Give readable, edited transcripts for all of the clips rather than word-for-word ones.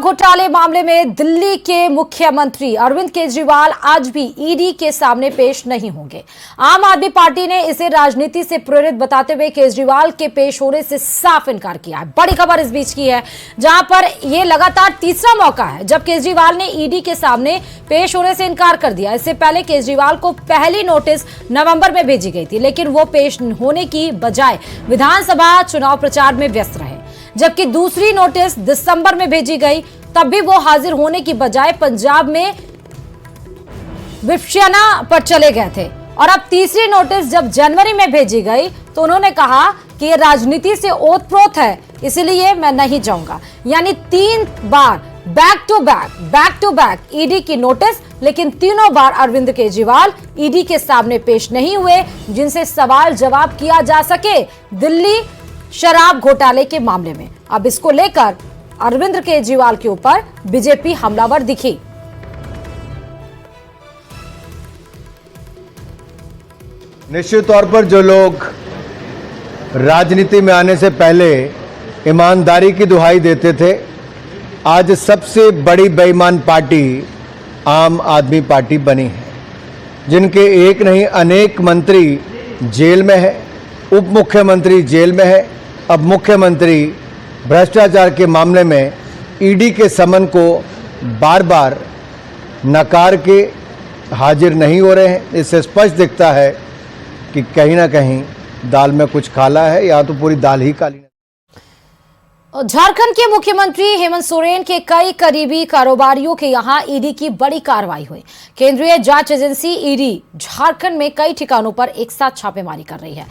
घोटाले मामले में दिल्ली के मुख्यमंत्री अरविंद केजरीवाल आज भी ईडी के सामने पेश नहीं होंगे। आम आदमी पार्टी ने इसे राजनीति से प्रेरित बताते हुए केजरीवाल के पेश होने से साफ इनकार किया है। बड़ी खबर इस बीच की है, जहां पर यह लगातार तीसरा मौका है जब केजरीवाल ने ईडी के सामने पेश होने से इनकार कर दिया। इससे पहले केजरीवाल को पहली नोटिस नवंबर में भेजी गई थी, लेकिन वो पेश होने की बजाय विधानसभा चुनाव प्रचार में व्यस्त रहे। जबकि दूसरी नोटिस दिसंबर में भेजी गई, तब भी वो हाजिर होने की बजाय पंजाब में विपश्यना पर चले गए थे। और अब तीसरी नोटिस जब जनवरी में भेजी गई तो उन्होंने कहा कि ये राजनीति से ओतप्रोत है, इसलिए मैं नहीं जाऊंगा। यानी 3 बार बैक टू बैक ईडी की नोटिस, लेकिन तीनों बार अरविंद केजरीवाल ईडी के सामने पेश नहीं हुए, जिनसे सवाल जवाब किया जा सके दिल्ली शराब घोटाले के मामले में। अब इसको लेकर अरविंद केजरीवाल के ऊपर बीजेपी हमलावर दिखी। निश्चित तौर पर जो लोग राजनीति में आने से पहले ईमानदारी की दुहाई देते थे, आज सबसे बड़ी बेईमान पार्टी आम आदमी पार्टी बनी है, जिनके एक नहीं अनेक मंत्री जेल में है, उप मुख्यमंत्री जेल में है। अब मुख्यमंत्री भ्रष्टाचार के मामले में ईडी के समन को बार बार नकार के हाजिर नहीं हो रहे हैं। इससे स्पष्ट दिखता है कि कहीं ना कहीं दाल में कुछ काला है, या तो पूरी दाल ही काली। झारखंड के मुख्यमंत्री हेमंत सोरेन के कई करीबी कारोबारियों के यहां ईडी की बड़ी कार्रवाई हुई। केंद्रीय जांच एजेंसी ईडी झारखंड में कई ठिकानों पर एक साथ छापेमारी कर रही है।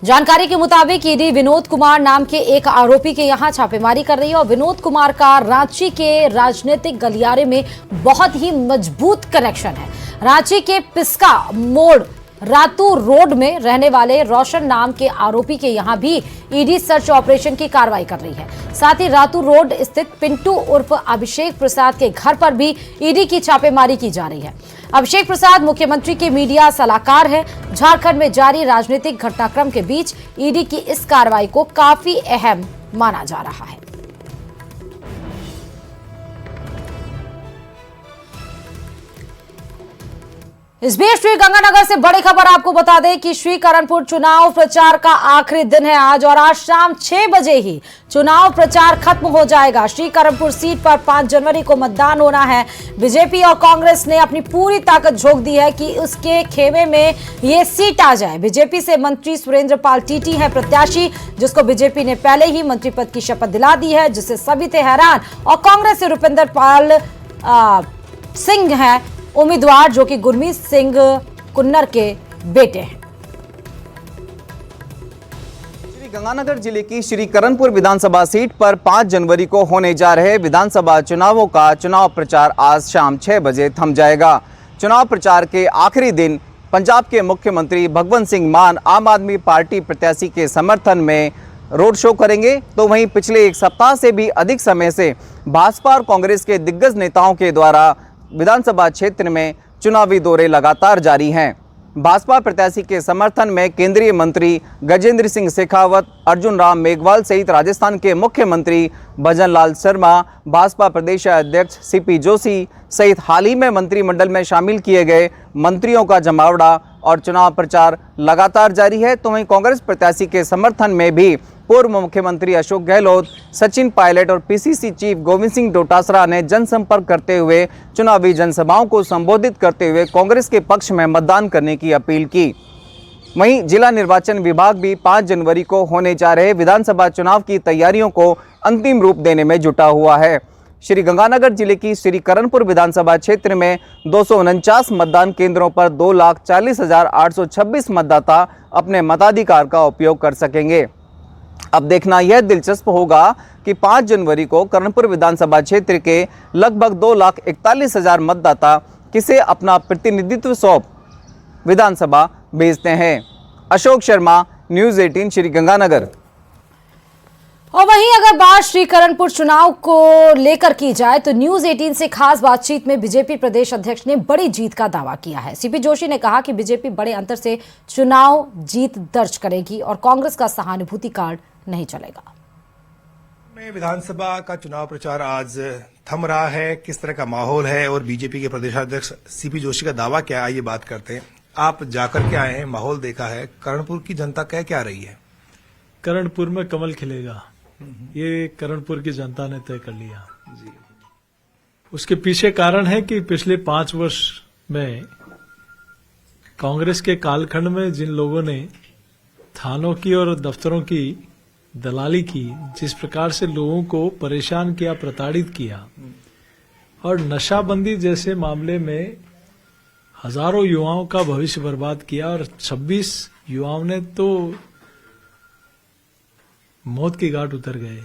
जानकारी के मुताबिक ईडी विनोद कुमार नाम के एक आरोपी के यहां छापेमारी कर रही है और विनोद कुमार का रांची के राजनीतिक गलियारे में बहुत ही मजबूत कनेक्शन है। रांची के पिस्का मोड़ रातू रोड में रहने वाले रोशन नाम के आरोपी के यहां भी ईडी सर्च ऑपरेशन की कार्रवाई कर रही है। साथ ही रातू रोड स्थित पिंटू उर्फ अभिषेक प्रसाद के घर पर भी ईडी की छापेमारी की जा रही है। अभिषेक प्रसाद मुख्यमंत्री के मीडिया सलाहकार है। झारखंड में जारी राजनीतिक घटनाक्रम के बीच ईडी की इस कार्रवाई को काफी अहम माना जा रहा है। इस बीच श्रीगंगानगर से बड़ी खबर आपको बता दें कि श्रीकरणपुर चुनाव प्रचार का आखिरी दिन है आज, और आज शाम 6 बजे ही चुनाव प्रचार खत्म हो जाएगा। श्रीकरणपुर सीट पर 5 जनवरी को मतदान होना है। बीजेपी और कांग्रेस ने अपनी पूरी ताकत झोंक दी है कि उसके खेमे में ये सीट आ जाए। बीजेपी से मंत्री सुरेंद्र पाल टीटी है प्रत्याशी, जिसको बीजेपी ने पहले ही मंत्री पद की शपथ दिला दी है, जिससे सभी थे हैरान। और कांग्रेस से रुपिंदर पाल सिंह है उम्मीदवार, जो कि गुरमीत सिंह कुन्नर के बेटे हैं। गंगानगर जिले की श्रीकरणपुर विधानसभा सीट पर 5 जनवरी को होने जा रहे विधानसभा चुनावों का चुनाव प्रचार आज शाम 6 बजे थम जाएगा। चुनाव प्रचार के आखिरी दिन पंजाब के मुख्यमंत्री भगवंत सिंह मान आम आदमी पार्टी प्रत्याशी के समर्थन में रोड शो करेंगे, तो वहीं पिछले 1 सप्ताह से भी अधिक समय से भाजपा और कांग्रेस के दिग्गज नेताओं के द्वारा विधानसभा क्षेत्र में चुनावी दौरे लगातार जारी हैं। भाजपा प्रत्याशी के समर्थन में केंद्रीय मंत्री गजेंद्र सिंह शेखावत, अर्जुन राम मेघवाल सहित राजस्थान के मुख्यमंत्री भजन लाल शर्मा, भाजपा प्रदेश अध्यक्ष सीपी जोशी सहित हाल ही में मंत्रिमंडल में शामिल किए गए मंत्रियों का जमावड़ा और चुनाव प्रचार लगातार जारी है। तो वहीं कांग्रेस प्रत्याशी के समर्थन में भी पूर्व मुख्यमंत्री अशोक गहलोत, सचिन पायलट और पीसीसी चीफ गोविंद सिंह डोटासरा ने जनसंपर्क करते हुए चुनावी जनसभाओं को संबोधित करते हुए कांग्रेस के पक्ष में मतदान करने की अपील की। वहीं जिला निर्वाचन विभाग भी 5 जनवरी को होने जा रहे विधानसभा चुनाव की तैयारियों को अंतिम रूप देने में जुटा हुआ है। श्रीगंगानगर जिले की श्रीकरणपुर विधानसभा क्षेत्र में 249 मतदान केंद्रों पर 2,40,826 मतदाता अपने मताधिकार का उपयोग कर सकेंगे। अब देखना यह दिलचस्प होगा कि 5 जनवरी को करणपुर विधानसभा क्षेत्र के लगभग 2,41,000 मतदाता किसे अपना प्रतिनिधित्व सौंप विधानसभा भेजते हैं। अशोक शर्मा, न्यूज़ 18 श्रीगंगानगर। और वहीं अगर बात श्रीकरणपुर चुनाव को लेकर की जाए तो न्यूज़ 18 से खास बातचीत में बीजेपी प्रदेश अध्यक्ष ने बड़ी जीत का दावा किया है। सीपी जोशी ने कहा कि बीजेपी बड़े अंतर से चुनाव जीत दर्ज करेगी और कांग्रेस का सहानुभूति कार्ड नहीं चलेगा। में विधानसभा का चुनाव प्रचार आज थम रहा है, किस तरह का माहौल है और बीजेपी के प्रदेशाध्यक्ष सीपी जोशी का दावा क्या है, आइए बात करते हैं। आप जाकर के आए हैं, माहौल देखा है, करणपुर की जनता कह क्या रही है? करणपुर में कमल खिलेगा, ये करणपुर की जनता ने तय कर लिया। उसके पीछे कारण है कि पिछले 5 वर्ष में कांग्रेस के कालखंड में जिन लोगों ने थानों की और दफ्तरों की दलाली की, जिस प्रकार से लोगों को परेशान किया, प्रताड़ित किया, और नशाबंदी जैसे मामले में हजारों युवाओं का भविष्य बर्बाद किया और 26 युवाओं ने तो मौत की घाट उतर गए।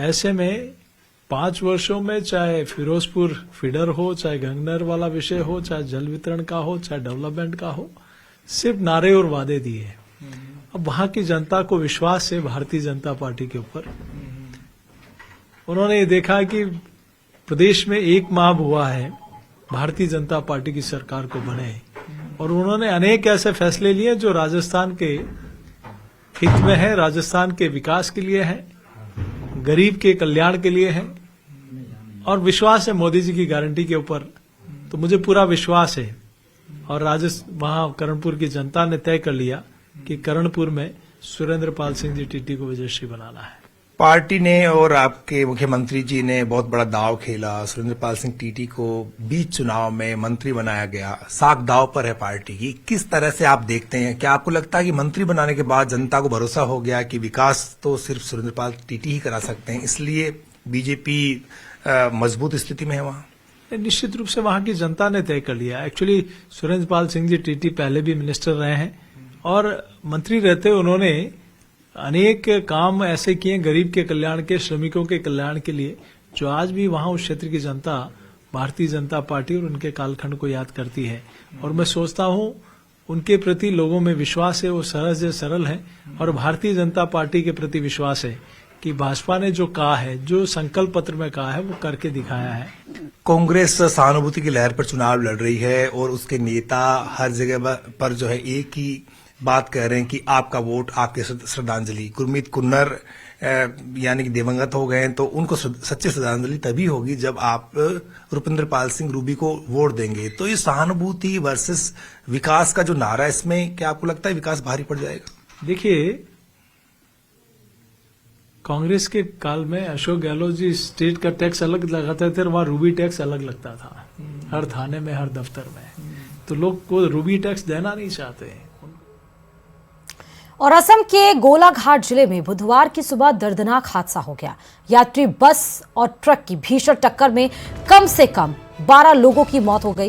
ऐसे में 5 वर्षों में चाहे फिरोजपुर फीडर हो, चाहे गंगनर वाला विषय हो, चाहे जल वितरण का हो, चाहे डेवलपमेंट का हो, सिर्फ नारे और वादे दिए। अब वहां की जनता को विश्वास है भारतीय जनता पार्टी के ऊपर। उन्होंने ये देखा कि प्रदेश में 1 माह हुआ है भारतीय जनता पार्टी की सरकार को बने, और उन्होंने अनेक ऐसे फैसले लिए जो राजस्थान के हित में है, राजस्थान के विकास के लिए है, गरीब के कल्याण के लिए है, और विश्वास है मोदी जी की गारंटी के ऊपर। तो मुझे पूरा विश्वास है, और वहां करणपुर की जनता ने तय कर लिया कि करणपुर में सुरेंद्र पाल सिंह जी टीटी को विजयश्री बनाना है। पार्टी ने और आपके मुख्यमंत्री जी ने बहुत बड़ा दाव खेला, सुरेंद्र पाल सिंह टीटी को बीच चुनाव में मंत्री बनाया गया, साख दाव पर है पार्टी की। किस तरह से आप देखते हैं, क्या आपको लगता है कि मंत्री बनाने के बाद जनता को भरोसा हो गया कि विकास तो सिर्फ सुरेंद्र पाल टीटी ही करा सकते हैं, इसलिए बीजेपी मजबूत स्थिति में है वहां? निश्चित रूप से वहां की जनता ने तय कर लिया। एक्चुअली सुरेंद्र पाल सिंह जी टीटी पहले भी मिनिस्टर रहे हैं, और मंत्री रहते उन्होंने अनेक काम ऐसे किए गरीब के कल्याण के, श्रमिकों के कल्याण के लिए, जो आज भी वहां उस क्षेत्र की जनता भारतीय जनता पार्टी और उनके कालखंड को याद करती है। और मैं सोचता हूं उनके प्रति लोगों में विश्वास है, वो सहज से सरल है, और भारतीय जनता पार्टी के प्रति विश्वास है कि भाजपा ने जो कहा है, जो संकल्प पत्र में कहा है, वो करके दिखाया है। कांग्रेस सहानुभूति की लहर पर चुनाव लड़ रही है और उसके नेता हर जगह पर जो है एक ही बात कह रहे हैं कि आपका वोट आपके श्रद्धांजलि। गुरमीत कुन्नर यानी कि दिवंगत हो गए हैं, तो उनको सच्ची श्रद्धांजलि तभी होगी जब आप रुपिंदर पाल सिंह रूबी को वोट देंगे। तो ये सहानुभूति वर्सेस विकास का जो नारा है, इसमें क्या आपको लगता है विकास भारी पड़ जाएगा? देखिए, कांग्रेस के काल में अशोक गहलोत जी स्टेट का टैक्स अलग लगाते थे और वहां रूबी टैक्स अलग लगता था, हर थाने में, हर दफ्तर में। तो लोग को रूबी टैक्स देना नहीं चाहते। और असम के गोलाघाट जिले में बुधवार की सुबह दर्दनाक हादसा हो गया। यात्री बस और ट्रक की भीषण टक्कर में कम से कम 12 लोगों की मौत हो गई।